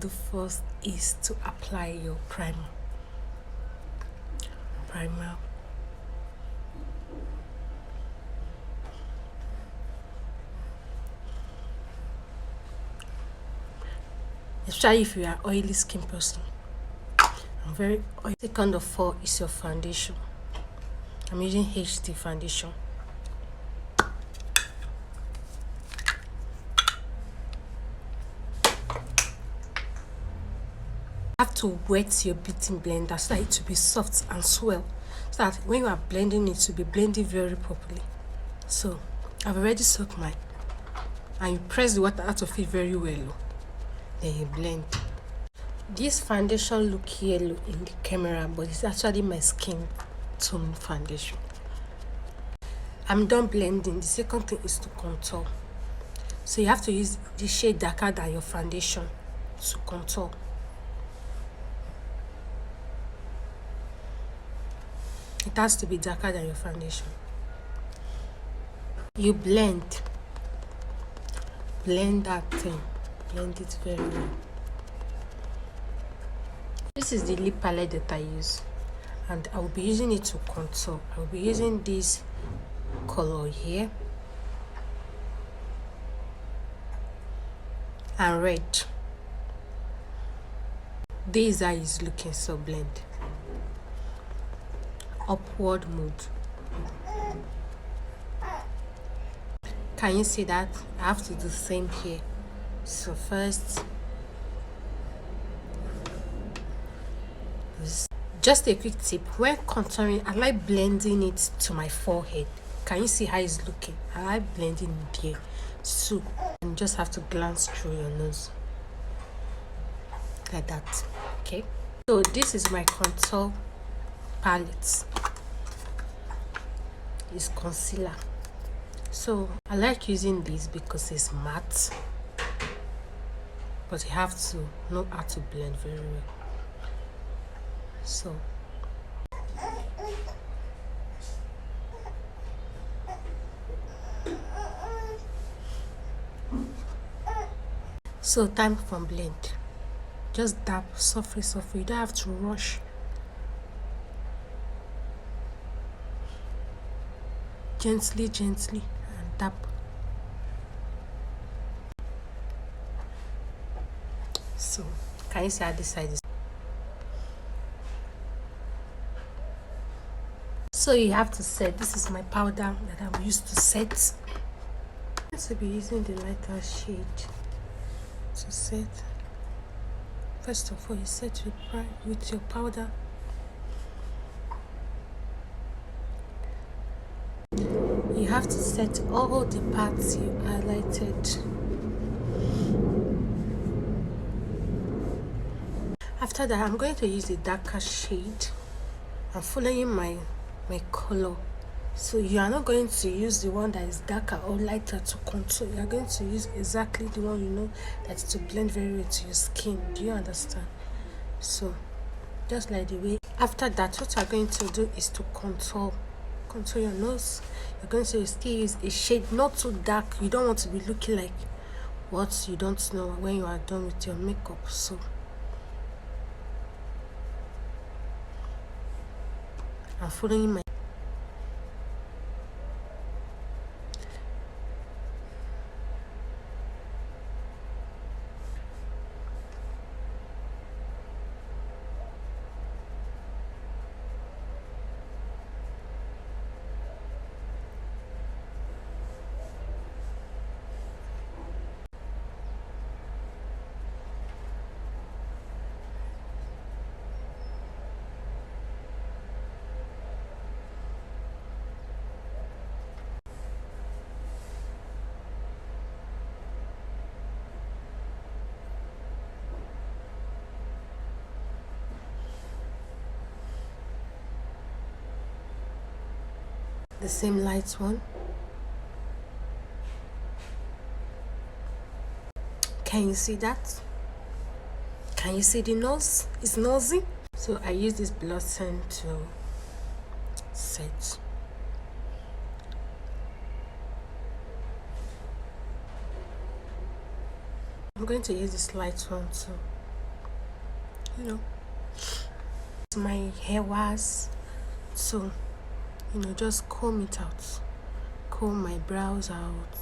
do first is to apply your primer. Especially if you are oily skin person. I'm very oily. Second of all is your foundation. I'm using HD foundation. You have to wet your beating blender so that it will be soft and swell, so that when you are blending it will be blending very properly. So I've already soaked mine, and you press the water out of it very well, then you blend. This foundation look yellow in the camera, but it's actually my skin tone foundation. I'm done blending. The second thing is to contour. So you have to use the shade darker than your foundation to contour. It has to be darker than your foundation. You blend that thing, blend it very well. This is the lip palette that I use, and I will be using it to contour. I will be using this color here and red. This eye is looking so blend. Upward mode. Can you see that? I have to do the same here. So first, just a quick tip, when contouring, I like blending it to my forehead. Can you see how it's looking? I like blending it there. So you just have to glance through your nose like that. Okay, so this is my contour palette. It's concealer. So I like using this because it's matte, but you have to know how to blend very well. So time for blend. Just dab softly. You don't have to rush. Gently and tap. So can you see how this side is? So you have to set. This is my powder that I'm used to set. I'm going to be using the lighter shade to set. First of all, you set with your powder. You have to set all the parts you highlighted. After that, I'm going to use the darker shade. I'm following my color. So you are not going to use the one that is darker or lighter to contour. You are going to use exactly the one you know that to blend very well to your skin. Do you understand? So just like the way. After that, what you are going to do is to contour your nose. You're going to still use a shade not too dark. You don't want to be looking like what you don't know when you are done with your makeup. So I'm following my. The same light one. Can you see that? Can you see the nose? It's nosy. So I use this blossom to set. I'm going to use this light one too. you know, my hair was. So, just comb it out. Comb my brows out.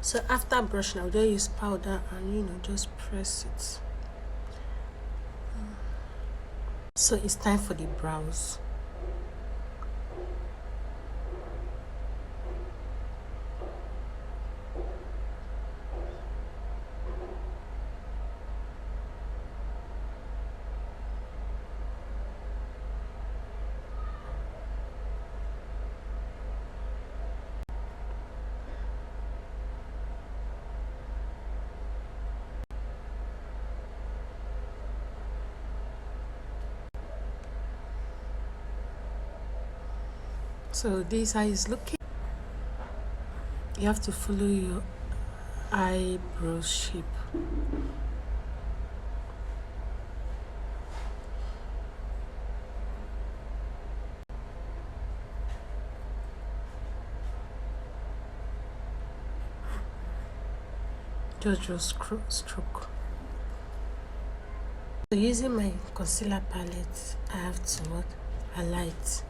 So after brushing, I'll just use powder and just press it. So it's time for the brows. So this how it's looking. You have to follow your eyebrow shape. Just stroke. So using my concealer palette, I have to highlight.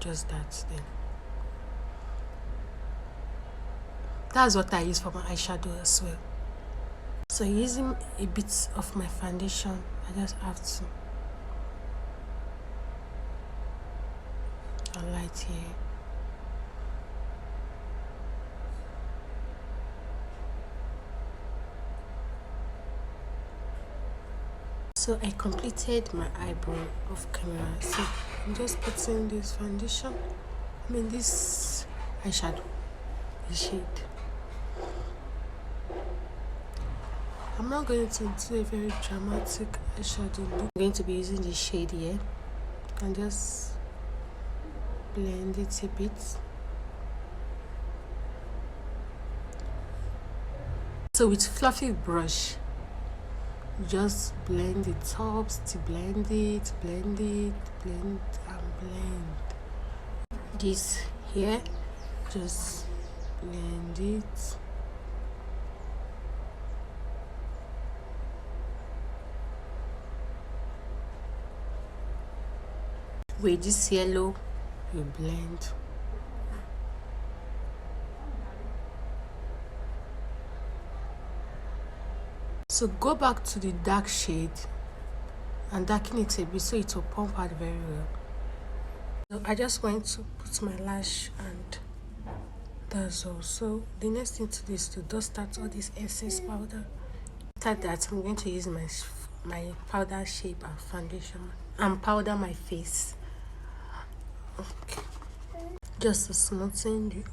Just that then. That's what I use for my eyeshadow as well. So using a bit of my foundation, I just have to highlight here. So I completed my eyebrow off camera. So I'm just putting this foundation, this eyeshadow, the shade. I'm not going to do a very dramatic eyeshadow look. I'm going to be using the shade here and just blend it a bit. So with fluffy brush, just blend the tops to blend it, blend and blend. This here, just blend it. With this yellow, you blend. So go back to the dark shade and darken it a bit so it will pump out very well. So I just want to put my lash and that's all. So the next thing to do is to dust out all this excess powder. After that, I'm going to use my powder shape and foundation and powder my face. Okay. Just to smoothen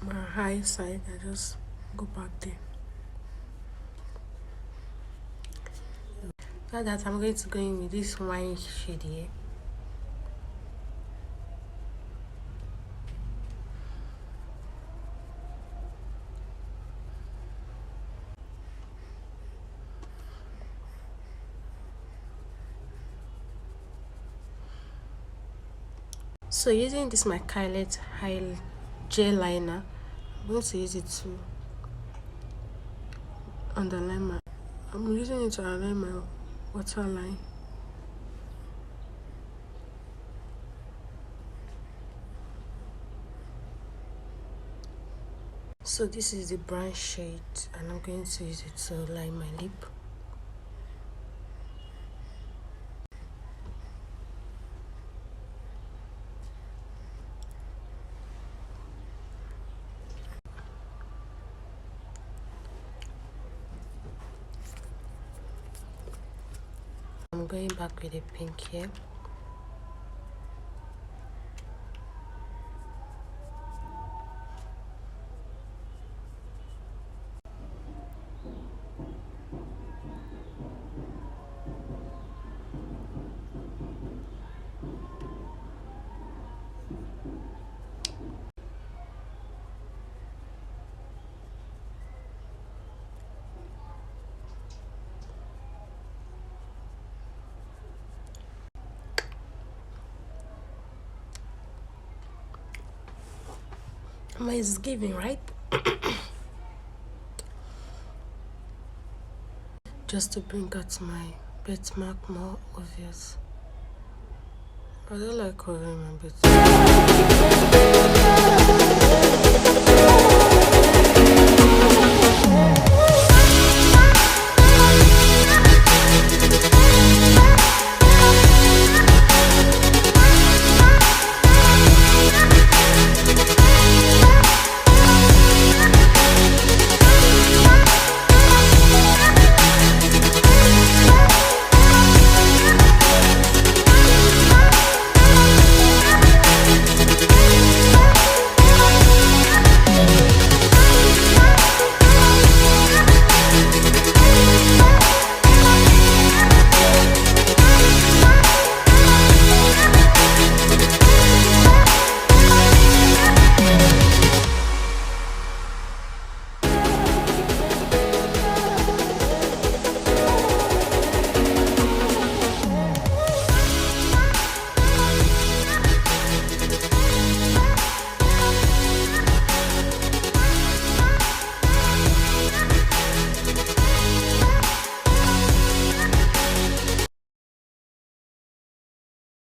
my high side, I just go back there. After that, I'm going to go in with this wine shade here. So using this my Kylie high gel liner, I'm going to use it to underline my. I'm using it to underline my waterline. So this is the brown shade, and I'm going to use it to line my lip. I'm going back with a pink here. Mama is giving, right? Just to bring out my birthmark more obvious. I don't like covering my birthmark.